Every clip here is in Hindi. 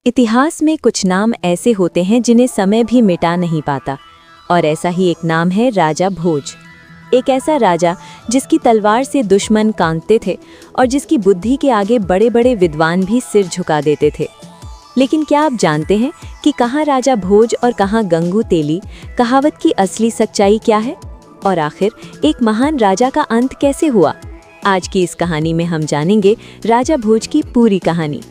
इतिहास में कुछ नाम ऐसे होते हैं जिन्हें समय भी मिटा नहीं पाता, और ऐसा ही एक नाम है राजा भोज। एक ऐसा राजा जिसकी तलवार से दुश्मन कांपते थे और जिसकी बुद्धि के आगे बड़े बड़े विद्वान भी सिर झुका देते थे। लेकिन क्या आप जानते हैं कि कहाँ राजा भोज और कहाँ गंगू तेली कहावत की असली सच्चाई क्या है, और आखिर एक महान राजा का अंत कैसे हुआ? आज की इस कहानी में हम जानेंगे राजा भोज की पूरी कहानी।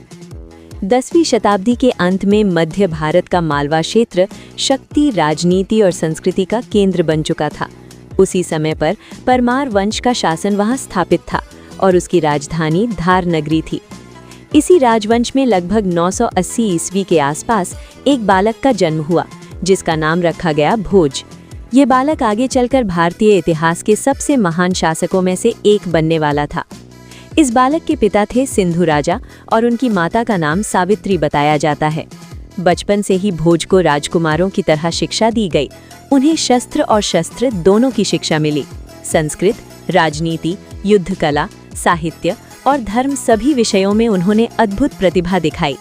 10वीं शताब्दी के अंत में मध्य भारत का मालवा क्षेत्र शक्ति, राजनीति और संस्कृति का केंद्र बन चुका था। उसी समय पर परमार वंश का शासन वहां स्थापित था और उसकी राजधानी धार नगरी थी। इसी राजवंश में लगभग 980 ईस्वी के आसपास एक बालक का जन्म हुआ जिसका नाम रखा गया भोज। ये बालक आगे चलकर भारतीय इतिहास के सबसे महान शासकों में से एक बनने वाला था। इस बालक के पिता थे सिंधु राजा और उनकी माता का नाम सावित्री बताया जाता है। बचपन से ही भोज को राजकुमारों की तरह शिक्षा दी गई। उन्हें शस्त्र और शस्त्र दोनों की शिक्षा मिली। संस्कृत, राजनीति, युद्ध कला, साहित्य और धर्म सभी विषयों में उन्होंने अद्भुत प्रतिभा दिखाई।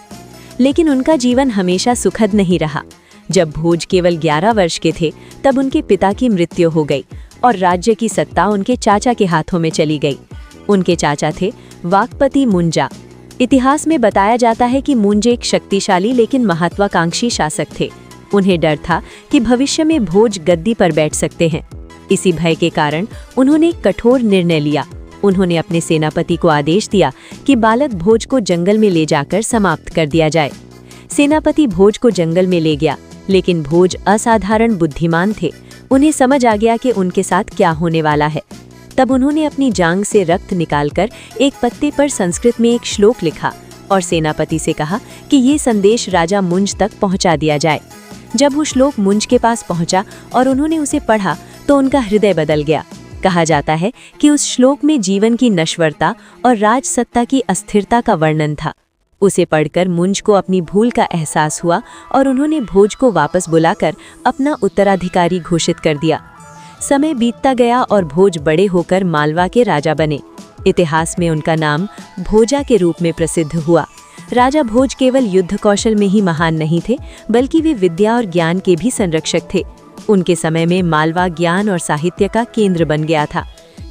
लेकिन उनका जीवन हमेशा सुखद नहीं रहा। जब भोज केवल 11 वर्ष के थे तब उनके पिता की मृत्यु हो गई और राज्य की सत्ता उनके चाचा के हाथों में चली गई। उनके चाचा थे वाकपति मुंजा। इतिहास में बताया जाता है कि मुंजे एक शक्तिशाली लेकिन महत्वाकांक्षी शासक थे। उन्हें डर था कि भविष्य में भोज गद्दी पर बैठ सकते हैं। इसी भय के कारण उन्होंने एक कठोर निर्णय लिया। उन्होंने अपने सेनापति को आदेश दिया कि बालक भोज को जंगल में ले जाकर समाप्त कर दिया जाए। सेनापति भोज को जंगल में ले गया, लेकिन भोज असाधारण बुद्धिमान थे। उन्हें समझ आ गया कि उनके साथ क्या होने वाला है। तब उन्होंने अपनी जांघ से रक्त निकालकर एक पत्ते पर संस्कृत में एक श्लोक लिखा और सेनापति से कहा कि ये संदेश राजा मुंज तक पहुंचा दिया जाए। जब वो श्लोक मुंज के पास पहुंचा और उन्होंने उसे पढ़ा तो उनका हृदय बदल गया। कहा जाता है कि उस श्लोक में जीवन की नश्वरता और राजसत्ता की अस्थिरता का वर्णन था। उसे पढ़कर मुंज को अपनी भूल का एहसास हुआ और उन्होंने भोज को वापस बुलाकर अपना उत्तराधिकारी घोषित कर दिया। समय बीतता गया और भोज बड़े होकर मालवा के राजा बने। इतिहास में उनका नाम भोजा के रूप में प्रसिद्ध हुआ। राजा भोज केवल युद्ध कौशल में ही महान नहीं थे, बल्कि वे विद्या और ज्ञान के भी संरक्षक थे। उनके समय में मालवा ज्ञान और साहित्य का केंद्र बन गया था।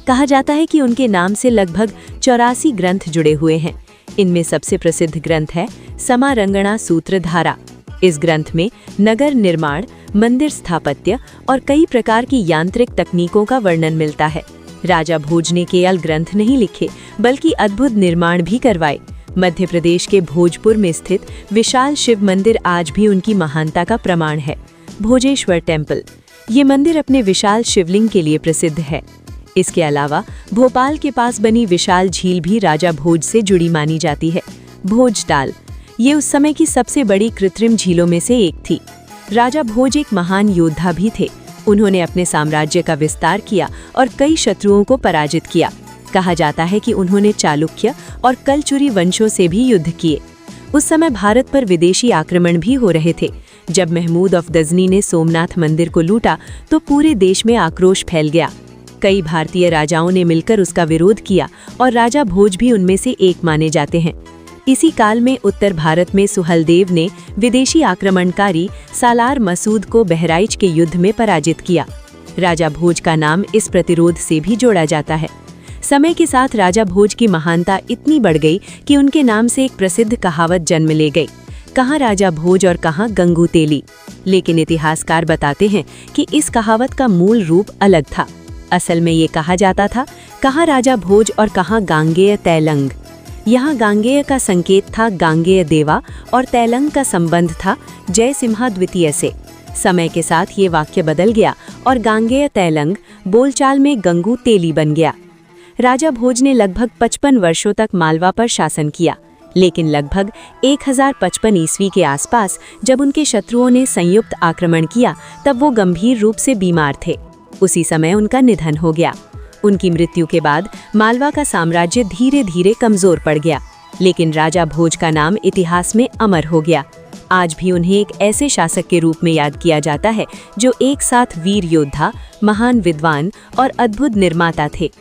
कहा जाता है कि उनके नाम से लगभग 84 ग्रंथ जुड़े हुए हैं। इनमें सबसे प्रसिद्ध ग्रंथ है समारंगणा सूत्रधारा। इस ग्रंथ में नगर निर्माण, मंदिर स्थापत्य और कई प्रकार की यांत्रिक तकनीकों का वर्णन मिलता है। राजा भोज ने केवल ग्रंथ नहीं लिखे, बल्कि अद्भुत निर्माण भी करवाए। मध्य प्रदेश के भोजपुर में स्थित विशाल शिव मंदिर आज भी उनकी महानता का प्रमाण है। भोजेश्वर टेम्पल, ये मंदिर अपने विशाल शिवलिंग के लिए प्रसिद्ध है। इसके अलावा भोपाल के पास बनी विशाल झील भी राजा भोज से जुड़ी मानी जाती है। भोजताल, ये उस समय की सबसे बड़ी कृत्रिम झीलों में से एक थी। राजा भोज एक महान योद्धा भी थे। उन्होंने अपने साम्राज्य का विस्तार किया और कई शत्रुओं को पराजित किया। कहा जाता है कि उन्होंने चालुक्य और कलचुरी वंशों से भी युद्ध किए। उस समय भारत पर विदेशी आक्रमण भी हो रहे थे। जब महमूद ऑफ गजनी ने सोमनाथ मंदिर को लूटा तो पूरे देश में आक्रोश फैल गया। कई भारतीय राजाओं ने मिलकर उसका विरोध किया और राजा भोज भी उनमें से एक माने जाते हैं। इसी काल में उत्तर भारत में सुहलदेव ने विदेशी आक्रमणकारी सालार मसूद को बहराइच के युद्ध में पराजित किया। राजा भोज का नाम इस प्रतिरोध से भी जोड़ा जाता है। समय के साथ राजा भोज की महानता इतनी बढ़ गई कि उनके नाम से एक प्रसिद्ध कहावत जन्म ले गई, कहाँ राजा भोज और कहाँ गंगू तेली। लेकिन इतिहासकार बताते हैं कि इस कहावत का मूल रूप अलग था। असल में ये कहा जाता था, कहाँ राजा भोज और कहाँ गांगेय तैलंग। यहाँ गांगेय का संकेत था गांगेय देवा और तैलंग का संबंध था जय सिम्हा द्वितीय से। समय के साथ ये वाक्य बदल गया और गांगेय तैलंग बोलचाल में गंगू तेली बन गया। राजा भोज ने लगभग 55 वर्षों तक मालवा पर शासन किया, लेकिन लगभग 1055 ईस्वी के आसपास जब उनके शत्रुओं ने संयुक्त आक्रमण किया तब वो गंभीर रूप से बीमार थे। उसी समय उनका निधन हो गया। उनकी मृत्यु के बाद मालवा का साम्राज्य धीरे धीरे कमजोर पड़ गया, लेकिन राजा भोज का नाम इतिहास में अमर हो गया। आज भी उन्हें एक ऐसे शासक के रूप में याद किया जाता है जो एक साथ वीर योद्धा, महान विद्वान और अद्भुत निर्माता थे।